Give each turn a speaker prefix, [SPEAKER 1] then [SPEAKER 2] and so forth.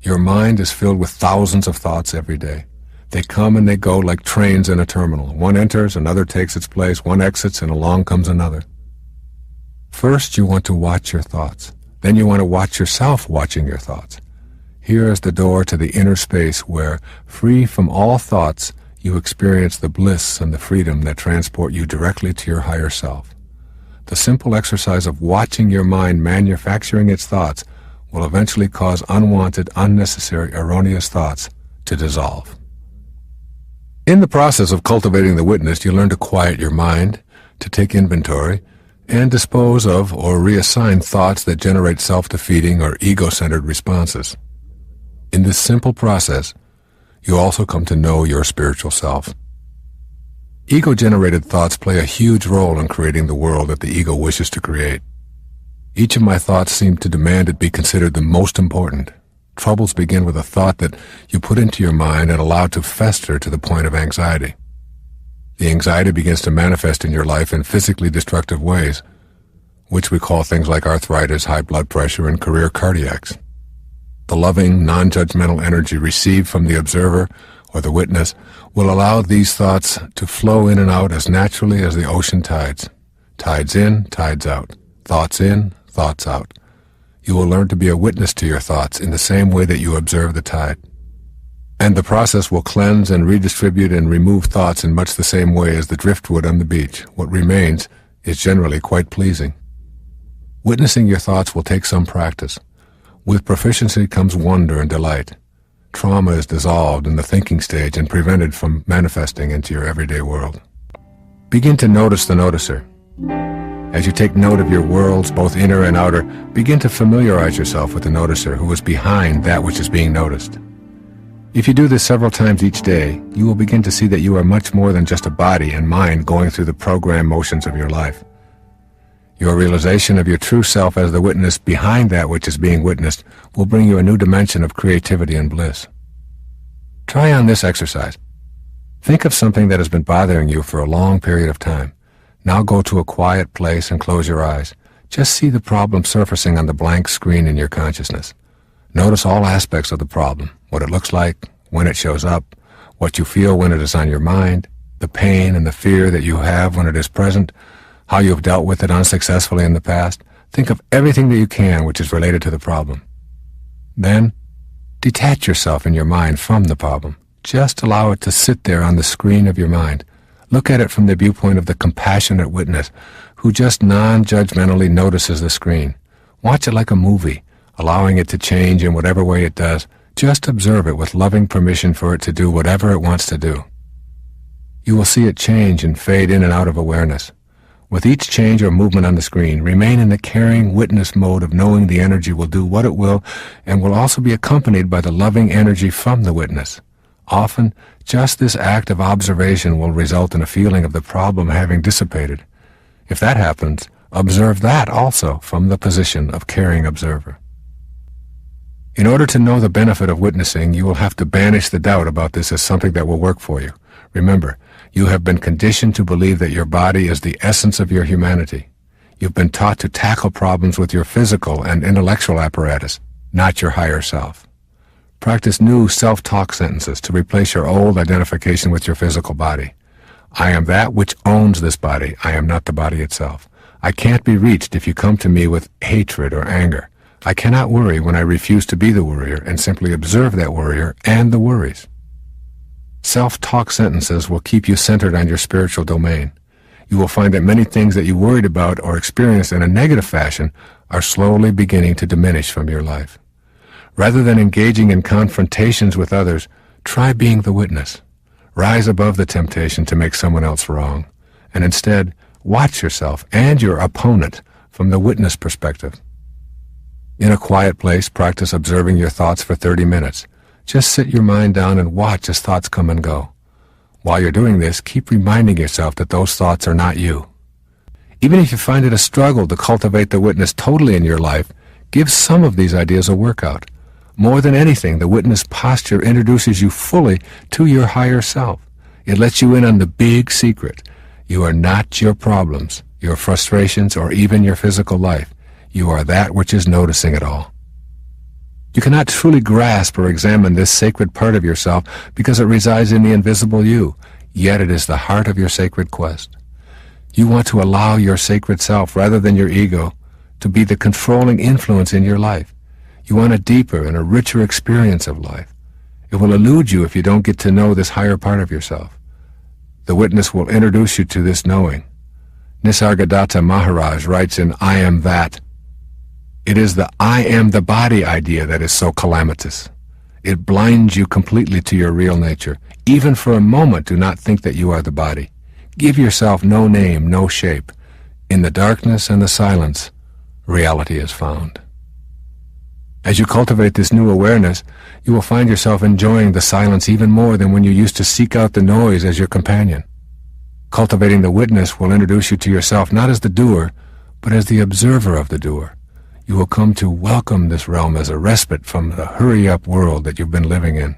[SPEAKER 1] Your mind is filled with thousands of thoughts every day. They come and they go like trains in a terminal. One enters, another takes its place, one exits, and along comes another. First, you want to watch your thoughts. Then you want to watch yourself watching your thoughts. Here is the door to the inner space where, free from all thoughts, you experience the bliss and the freedom that transport you directly to your higher self. The simple exercise of watching your mind manufacturing its thoughts will eventually cause unwanted, unnecessary, erroneous thoughts to dissolve. In the process of cultivating the witness, you learn to quiet your mind, to take inventory, and dispose of or reassign thoughts that generate self-defeating or ego-centered responses. In this simple process, you also come to know your spiritual self. Ego-generated thoughts play a huge role in creating the world that the ego wishes to create. Each of my thoughts seem to demand it be considered the most important. Troubles begin with a thought that you put into your mind and allow to fester to the point of anxiety. The anxiety begins to manifest in your life in physically destructive ways, which we call things like arthritis, high blood pressure, and career cardiacs. The loving, non-judgmental energy received from the observer or the witness will allow these thoughts to flow in and out as naturally as the ocean tides. Tides in, tides out. Thoughts in, thoughts out. You will learn to be a witness to your thoughts in the same way that you observe the tide. And the process will cleanse and redistribute and remove thoughts in much the same way as the driftwood on the beach. What remains is generally quite pleasing. Witnessing your thoughts will take some practice. With proficiency comes wonder and delight. Trauma is dissolved in the thinking stage and prevented from manifesting into your everyday world. Begin to notice the noticer. As you take note of your worlds, both inner and outer, begin to familiarize yourself with the noticer who is behind that which is being noticed. If you do this several times each day, you will begin to see that you are much more than just a body and mind going through the program motions of your life. Your realization of your true self as the witness behind that which is being witnessed will bring you a new dimension of creativity and bliss. Try on this exercise. Think of something that has been bothering you for a long period of time. Now go to a quiet place and close your eyes. Just see the problem surfacing on the blank screen in your consciousness. Notice all aspects of the problem, what it looks like, when it shows up, what you feel when it is on your mind, the pain and the fear that you have when it is present, how you have dealt with it unsuccessfully in the past. Think of everything that you can which is related to the problem. Then, detach yourself in your mind from the problem. Just allow it to sit there on the screen of your mind. Look at it from the viewpoint of the compassionate witness who just non-judgmentally notices the screen. Watch it like a movie, allowing it to change in whatever way it does. Just observe it with loving permission for it to do whatever it wants to do. You will see it change and fade in and out of awareness. With each change or movement on the screen, remain in the caring witness mode of knowing the energy will do what it will and will also be accompanied by the loving energy from the witness. Often, just this act of observation will result in a feeling of the problem having dissipated. If that happens, observe that also from the position of caring observer. In order to know the benefit of witnessing, you will have to banish the doubt about this as something that will work for you. Remember, you have been conditioned to believe that your body is the essence of your humanity. You've been taught to tackle problems with your physical and intellectual apparatus, not your higher self. Practice new self-talk sentences to replace your old identification with your physical body. I am that which owns this body. I am not the body itself. I can't be reached if you come to me with hatred or anger. I cannot worry when I refuse to be the worrier and simply observe that worrier and the worries. Self-talk sentences will keep you centered on your spiritual domain. You will find that many things that you worried about or experienced in a negative fashion are slowly beginning to diminish from your life. Rather than engaging in confrontations with others, try being the witness. Rise above the temptation to make someone else wrong, and instead watch yourself and your opponent from the witness perspective. In a quiet place, practice observing your thoughts for 30 minutes. Just sit your mind down and watch as thoughts come and go. While you're doing this, keep reminding yourself that those thoughts are not you. Even if you find it a struggle to cultivate the witness totally in your life, give some of these ideas a workout. More than anything, the witness posture introduces you fully to your higher self. It lets you in on the big secret. You are not your problems, your frustrations, or even your physical life. You are that which is noticing it all. You cannot truly grasp or examine this sacred part of yourself because it resides in the invisible you, yet it is the heart of your sacred quest. You want to allow your sacred self, rather than your ego, to be the controlling influence in your life. You want a deeper and a richer experience of life. It will elude you if you don't get to know this higher part of yourself. The witness will introduce you to this knowing. Nisargadatta Maharaj writes in I Am That, "It is the I am the body idea that is so calamitous. It blinds you completely to your real nature. Even for a moment do not think that you are the body. Give yourself no name, no shape. In the darkness and the silence, reality is found." As you cultivate this new awareness, you will find yourself enjoying the silence even more than when you used to seek out the noise as your companion. Cultivating the witness will introduce you to yourself not as the doer, but as the observer of the doer. You will come to welcome this realm as a respite from the hurry-up world that you've been living in.